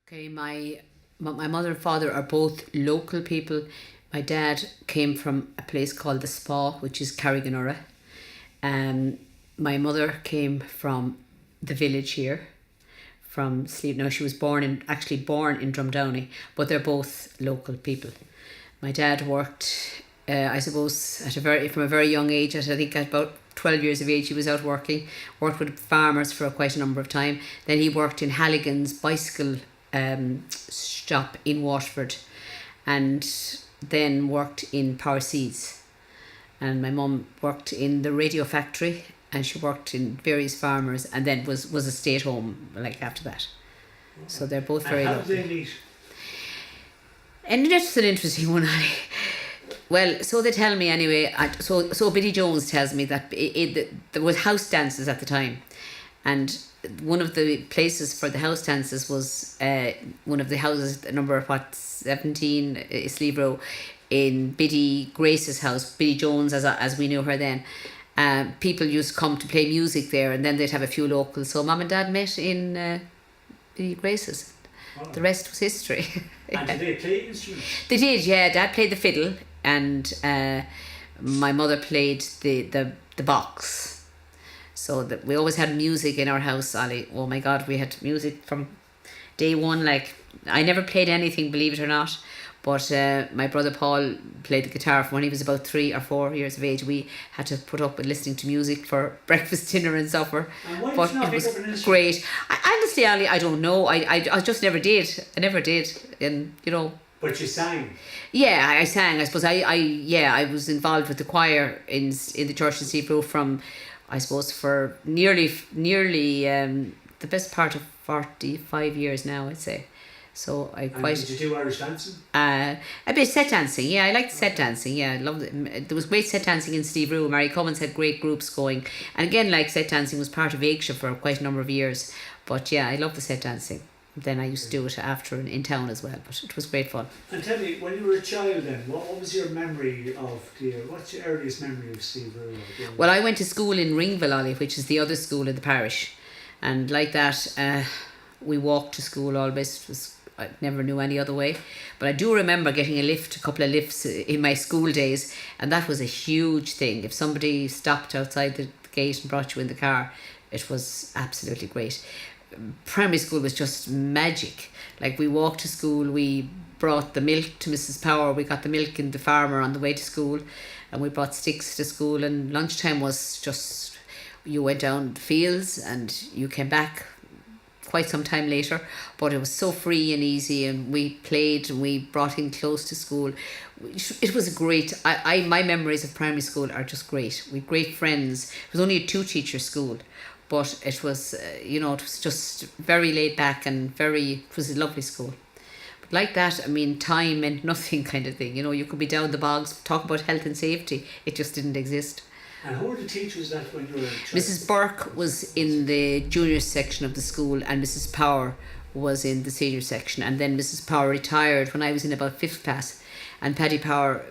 Okay, my mother and father are both local people. My dad came from a place called the Spa, which is Carriganura. Um, my mother came from the village here, from Sleep. Now she was born in Drumdowney, but they're both local people. My dad worked, I suppose, from a very young age. I think at about 12 years of age, he was out working. Worked with farmers for quite a number of time. Then he worked in Halligan's bicycle shop in Waterford, and then worked in Power Seeds. And my mum worked in the radio factory, and she worked in various farmers, and then was a stay at home like after that. So they're both very How lovely. did they meet? And that's an interesting one, Ali. Well, so they tell me anyway. So Biddy Jones tells me that there was house dances at the time, and one of the places for the house dances was one of the houses, number 17, Slieverue, in Biddy Grace's house, Biddy Jones as we knew her then. People used to come to play music there, and then they'd have a few locals. So Mum and Dad met in Biddy Grace's. Oh. The rest was history. And did they play instruments? They did, yeah. Dad played the fiddle, and my mother played the box. So that we always had music in our house, Ali. Oh my God, we had music from day one. Like, I never played anything, believe it or not. But my brother Paul played the guitar from when he was about 3 or 4 years of age. We had to put up with listening to music for breakfast, dinner and supper. And why did But you not it pick was up an instrument? great. Honestly, Ali, I don't know. I just never did. I never did. And, you know, But you sang. yeah, I sang. I suppose I was involved with the choir in the church in Slieverue from, I suppose, for nearly the best part of 45 years now, I'd say. So I And quite did you do Irish dancing? a bit set dancing. Yeah, I liked set dancing. Yeah, I loved it. There was great set dancing in Slieverue. Mary Cummins had great groups going, and again, like, set dancing was part of EIGSE for quite a number of years. But yeah, I love the set dancing. Then I used to do it after in town as well, but it was great fun. And tell me, when you were a child then, what was your memory of what's your earliest memory of Slieverue? Well, I went to school in Ringville, Ollie, which is the other school in the parish, and like that, we walked to school always. It was, I never knew any other way, but I do remember getting a couple of lifts in my school days, and that was a huge thing. If somebody stopped outside the gate and brought you in the car, it was absolutely great. Primary school was just magic. Like, we walked to school, we brought the milk to Mrs. Power, we got the milk in the farmer on the way to school, and we brought sticks to school, and lunchtime was just, you went down the fields and you came back quite some time later, but it was so free and easy, and we played and we brought in clothes to school. It was great. My memories of primary school are just great. We had great friends. It was only a 2-teacher school, but it was it was just very laid back and it was a lovely school. But like that, I mean, time meant nothing, kind of thing. You could be down the bogs, talk about health and safety. It just didn't exist. And who were the teachers that when you were a child? Mrs. Burke was in the junior section of the school, and Mrs. Power was in the senior section. And then Mrs. Power retired when I was in about 5th class, and Paddy Power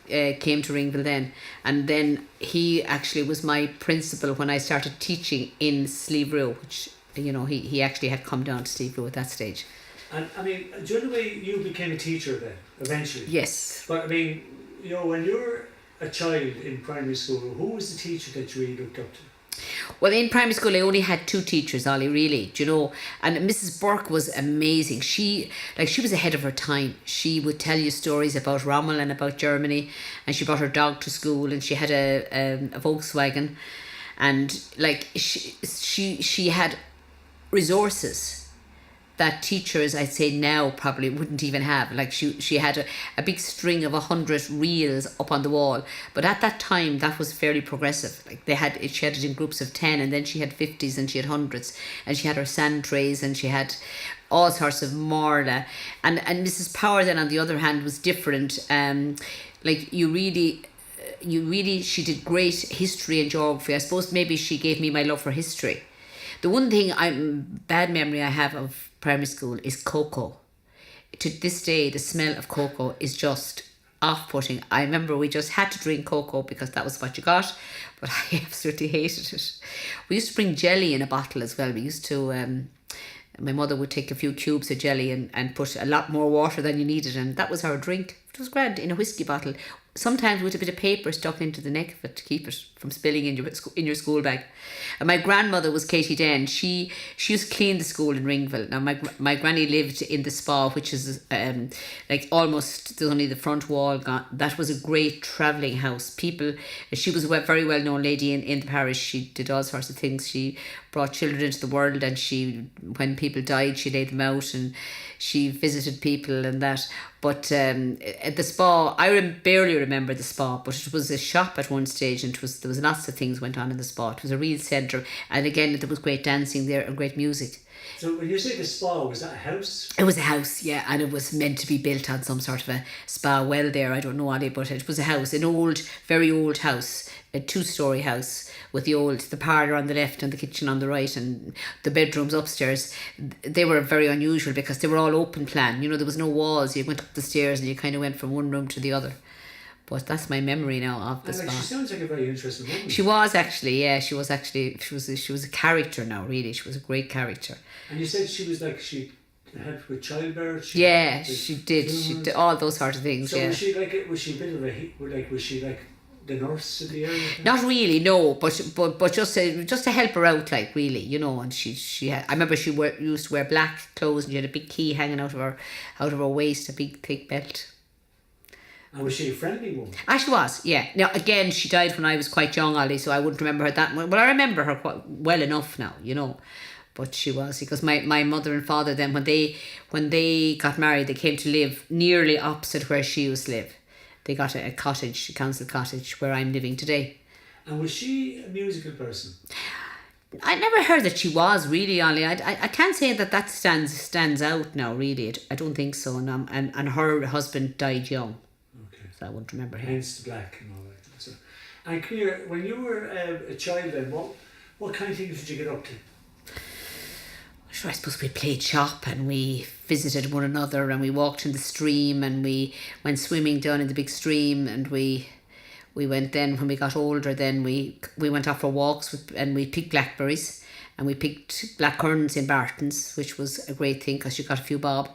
came to Ringville then. And then he actually was my principal when I started teaching in Slieverue, which, he actually had come down to Slieverue at that stage. And I mean, do you know the way you became a teacher then, eventually? Yes. But I mean, when you were a child in primary school, who was the teacher that you really looked up to? Well, in primary school, I only had 2 teachers, Ollie, really, and Mrs. Burke was amazing. She was ahead of her time. She would tell you stories about Rommel and about Germany, and she brought her dog to school, and she had a Volkswagen, and like she had resources that teachers, I'd say now, probably wouldn't even have. Like, she had a big string of 100 reels up on the wall, but at that time that was fairly progressive. Like, she had it in groups of 10, and then she had 50s and she had hundreds, and she had her sand trays, and she had all sorts of Marla, and Mrs. Power then, on the other hand, was different. She did great history and geography. I suppose maybe she gave me my love for history. The one thing bad memory I have of primary school is cocoa. To this day, the smell of cocoa is just off-putting. I remember we just had to drink cocoa because that was what you got, but I absolutely hated it. We used to bring jelly in a bottle as well. We used to My mother would take a few cubes of jelly and put a lot more water than you needed, and that was our drink. It was grand in a whiskey bottle, sometimes with a bit of paper stuck into the neck of it to keep it from spilling in your school bag. And my grandmother was Katie Den. She used to clean the school in Ringville. Now my granny lived in the spa, which is like almost there's only the front wall gone. That was a great travelling house. She was a very well known lady in the parish. She did all sorts of things. She brought children into the world, and when people died, she laid them out, and she visited people and that. But at the spa, I barely remember the spa, but it was a shop at one stage, and there was lots of things went on in the spa. It was a real centre, and again there was great dancing there and great music. So when you say the spa, was that a house? It was a house, yeah, and it was meant to be built on some sort of a spa well there. I don't know, Ali, but it was a house, very old house, a 2-storey house with the parlour on the left and the kitchen on the right, and the bedrooms upstairs. They were very unusual because they were all open plan. You know, there was no walls. You went up the stairs and you kind of went from one room to the other. But that's my memory now of the spa. She sounds like a very interesting woman. She was actually, yeah. She was a character now, really. She was a great character. And you said she helped with childbirth. She did. She did all those sort of things. So yeah. was she a bit of was she like the nurse in the area? Not really, no. But just to help her out, like, really, you know. And she had. I remember she used to wear black clothes, and she had a big key hanging out of her waist, a big thick belt. And was she a friendly woman? She was, yeah. Now, again, she died when I was quite young, Ali, so I wouldn't remember her that much. But I remember her quite well enough now, you know. But she was, because my mother and father then, when they got married, they came to live nearly opposite where she used to live. They got a cottage, a council cottage, where I'm living today. And was she a musical person? I never heard that she was, really, Ali. I can't say that stands out now, really. I don't think so. And her husband died young. So I wouldn't remember him. Hence the black and all that. So, and Claire, when you were a child then, what kind of things did you get up to? Sure, I suppose we played shop and we visited one another and we walked in the stream and we went swimming down in the big stream, and we went then, when we got older, then we went off for walks and we picked blackberries and we picked blackcurrants in Barton's, which was a great thing because you got a few bob.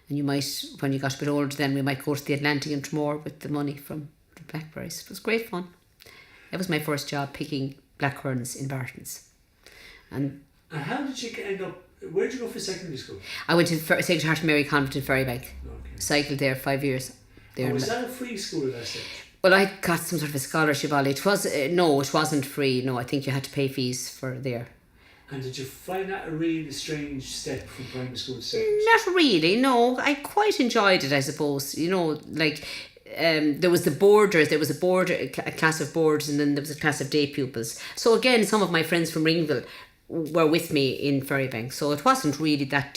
And you might, when you got a bit older, then we might go to the Atlantic and Tramore with the money from the blackberries. It was great fun. That was my first job, picking blackcurrants in Barton's. And how did you end up? Where did you go for secondary school? I went to St. Heart Mary Convent in Ferrybank. Okay. Cycled there 5 years. Was that a free school at that stage? Well, I got some sort of a scholarship, Ali. It wasn't free. No, I think you had to pay fees for there. And did you find that a really strange step from primary school to secondary school? Not really, no. I quite enjoyed it, I suppose. You know, like, there was the boarders. There was a class of boarders, and then there was a class of day pupils. So again, some of my friends from Ringville were with me in Ferrybank. So it wasn't really that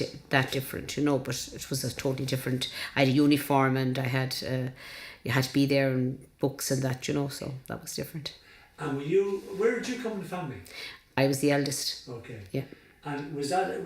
different, you know, but it was a totally different. I had a uniform, and I had, you had to be there, and books and that, you know, so that was different. And where did you come in the family? I was the eldest. Okay. Yeah. And was it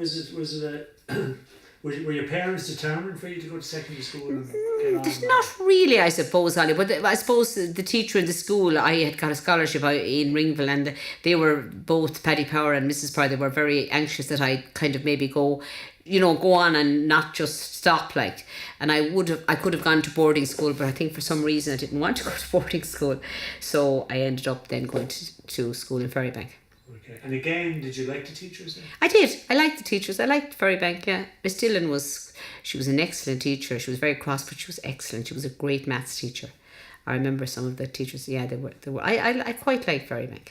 were your parents determined for you to go to secondary school and get on? Not really, I suppose, Ali. But I suppose the teacher in the school, I had got a scholarship in Ringville, and they were both Paddy Power and Mrs. Power. They were very anxious that I kind of maybe go on and not just stop, like. And I could have gone to boarding school, but I think for some reason I didn't want to go to boarding school, so I ended up then going to school in Ferrybank. Okay. And again, did you like the teachers then? I did. I liked the teachers. I liked Ferrybank, yeah. Miss Dillon she was an excellent teacher. She was very cross, but she was excellent. She was a great maths teacher. I remember some of the teachers, yeah, they were. I quite liked Ferrybank.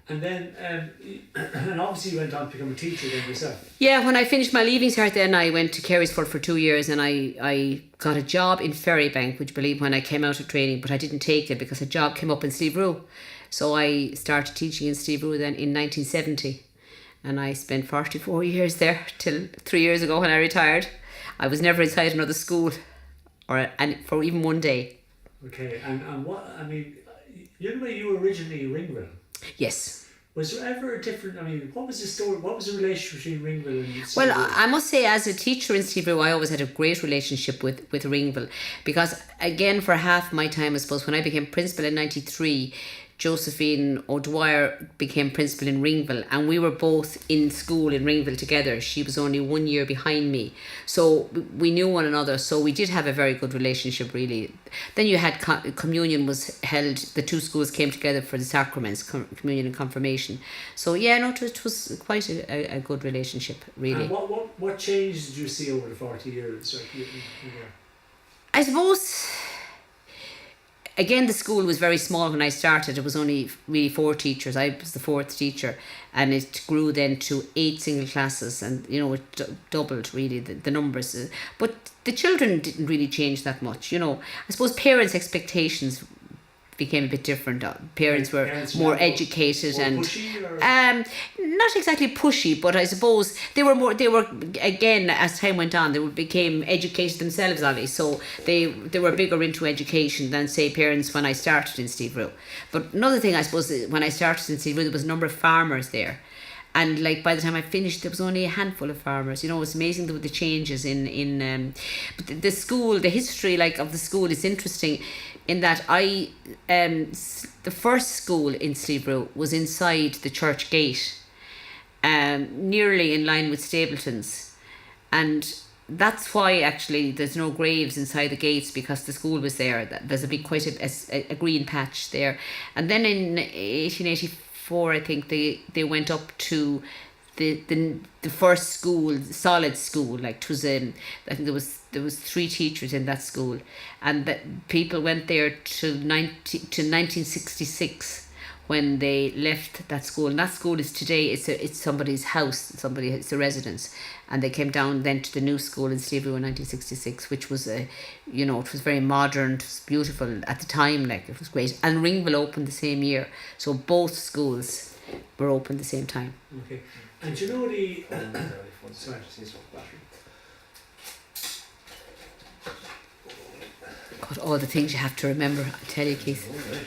And then, and obviously you went on to become a teacher then yourself. Yeah, when I finished my Leaving Cert then, I went to Carysford for 2 years, and I got a job in Ferrybank, would you believe, when I came out of training, but I didn't take it because a job came up in Slieverue. So I started teaching in Slieverue then in 1970, and I spent 44 years there till 3 years ago when I retired. I was never inside another school for even one day. Okay, and what, I mean, you were originally in Ringville. Yes. Was there ever a different, I mean, what was the story, what was the relationship between Ringville and Slieverue? Well, I must say, as a teacher in Slieverue, I always had a great relationship with Ringville, because again, for half my time, I suppose, when I became principal in 93, Josephine O'Dwyer became principal in Ringville, and we were both in school in Ringville together. She was only 1 year behind me, so we knew one another. So we did have a very good relationship, really. Then you had communion was held. The two schools came together for the sacraments, communion and confirmation. So yeah, no, it was quite a good relationship, really. And what changes did you see over the 40 years? Like you were... I suppose, again, the school was very small when I started. It was only really 4 teachers. I was the 4th teacher, and it grew then to 8 single classes, and it doubled really the numbers. But the children didn't really change that much. I suppose parents' expectations became a bit different. Parents were more educated more and pushy, or? Not exactly pushy, but I suppose they were again, as time went on, they became educated themselves, Ali. So they were bigger into education than, say, parents when I started in Slieverue. But another thing, I suppose, when I started in Slieverue, there was a number of farmers there. And like by the time I finished, there was only a handful of farmers. It's amazing the changes in but the school, the history of the school is interesting, in that the first school in Slieverue was inside the church gate, nearly in line with Stapleton's, and that's why actually there's no graves inside the gates, because the school was there. There's quite a green patch there. And then in 1884, I think they went up to the first school, solid school. Like it was I think there was 3 teachers in that school, and that people went there to 1966 when they left that school. And that school is today, it's somebody's house, it's a residence, and they came down then to the new school in Slieverue in 1966, which was it was very modern, it was beautiful at the time, like it was great. And Ringville opened the same year, so both schools were open the same time. Okay. And do you know the sorry. God, all the things you have to remember, I tell you, Keith. Okay.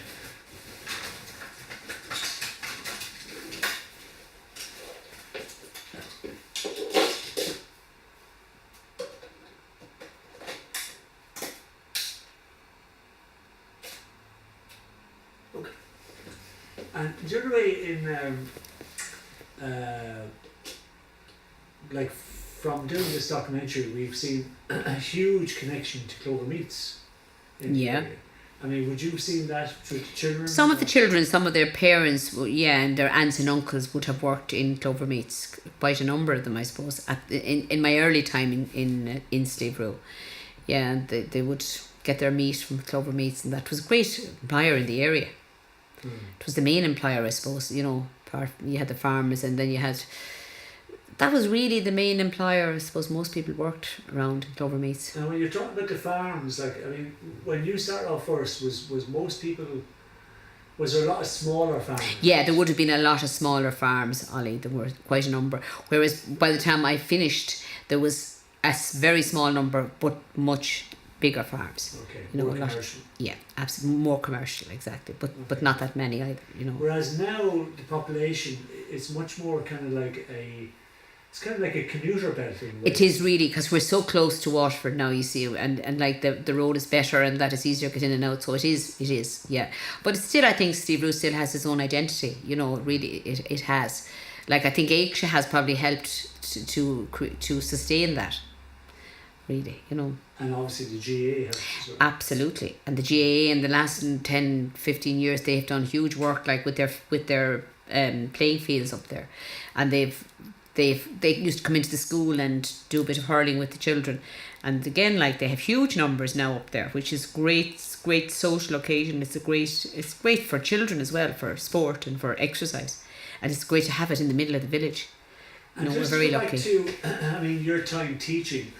And the other way in like from doing this documentary, we've seen a huge connection to Clover Meats. Yeah. I mean, would you have seen that through the children? Some of the children, some of their parents, and their aunts and uncles would have worked in Clover Meats. Quite a number of them, I suppose, in my early time in Slieverue. Yeah, and they would get their meat from Clover Meats, and that was a great employer in the area. It was the main employer, I suppose. You had the farmers, and then you had... That was really the main employer. I suppose most people worked around Clover Meats. Now, when you're talking about the farms, when you started off first, was most people... Was there a lot of smaller farms? Yeah, there would have been a lot of smaller farms, Ollie. There were quite a number. Whereas by the time I finished, there was a very small number, but much bigger farms. Okay, more commercial. Yeah, absolutely, more commercial, exactly. But not that many either, Whereas now the population is much more kind of like it's kind of like a commuter belt in a way. It is really, because we're so close to Waterford now, you see, and like the road is better, and that it's easier to get in and out, so it is, yeah. But still, I think Slieverue still has its own identity, really, it has. Like, I think EIGSE has probably helped to sustain that, really, And obviously the GAA has as well. Absolutely. And the GAA in the last 10, 15 years, they've done huge work, like with their playing fields up there. And they used to come into the school and do a bit of hurling with the children, and again, like, they have huge numbers now up there, which is great social occasion. It's great for children as well, for sport and for exercise, and it's great to have it in the middle of the village. And we're very lucky. Your time teaching,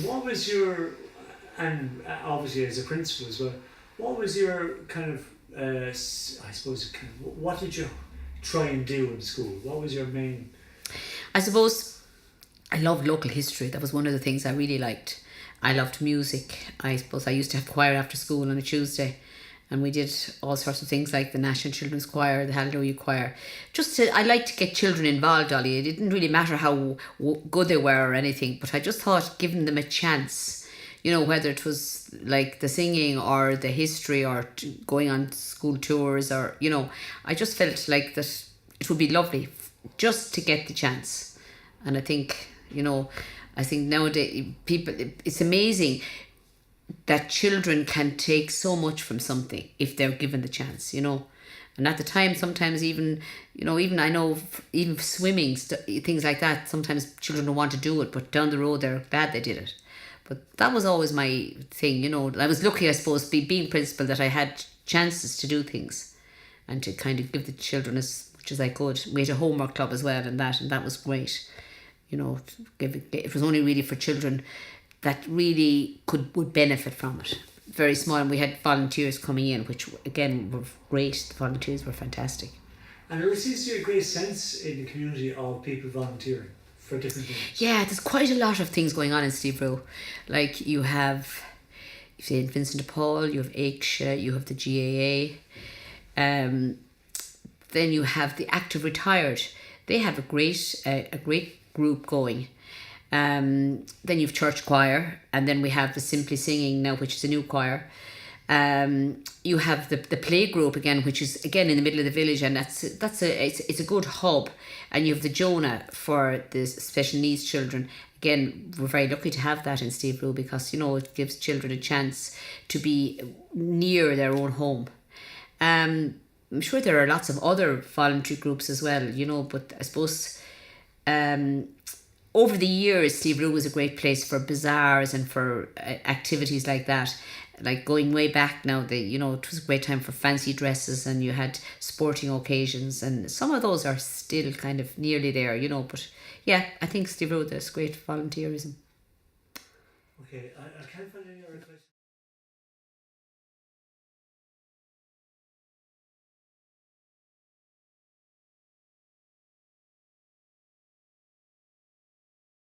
what was your, and obviously as a principal as well, what was your kind of I suppose what did you try and do in school? What was your main... I suppose I loved local history. That was one of the things I really liked. I loved music. I suppose I used to have choir after school on a Tuesday, and we did all sorts of things like the National Children's Choir, the Hallelujah Choir. I liked to get children involved, Ollie. It didn't really matter how good they were or anything, but I just thought giving them a chance you know, whether it was like the singing or the history or going on school tours, or, you know, I just felt like that it would be lovely just to get the chance. And I think, you know, I think nowadays people, it's amazing that children can take so much from something if they're given the chance, you know. And at the time, sometimes even, you know, even I know, even swimming, things like that, sometimes children don't want to do it, but down the road they're glad they did it. But that was always my thing, you know. I was lucky, I suppose, being principal, that I had chances to do things and to kind of give the children as much as I could. We had a homework club as well, and that was great. You know, it was only really for children that really would benefit from it. Very small, and we had volunteers coming in, which again were great. The volunteers were fantastic. And there seems to be a great sense in the community of people volunteering for different things. Yeah, there's quite a lot of things going on in Slieverue. Like you have St. Vincent de Paul, you have EIGSE, you have the GAA. Then you have the active retired. They have a great group going. Then you've church choir, and then we have the Simply Singing now, which is a new choir. You have the play group again, which is again in the middle of the village, and it's a good hub. And you have the Jonah for the special needs children. Again, we're very lucky to have that in Slieverue, because, you know, it gives children a chance to be near their own home. I'm sure there are lots of other voluntary groups as well, you know, but I suppose over the years, Slieverue was a great place for bazaars and for activities like that. Like going way back now, you know, it was a great time for fancy dresses, and you had sporting occasions, and some of those are still kind of nearly there, you know. But yeah, I think Slieverue, there's great volunteerism. Okay, I can't find any other questions.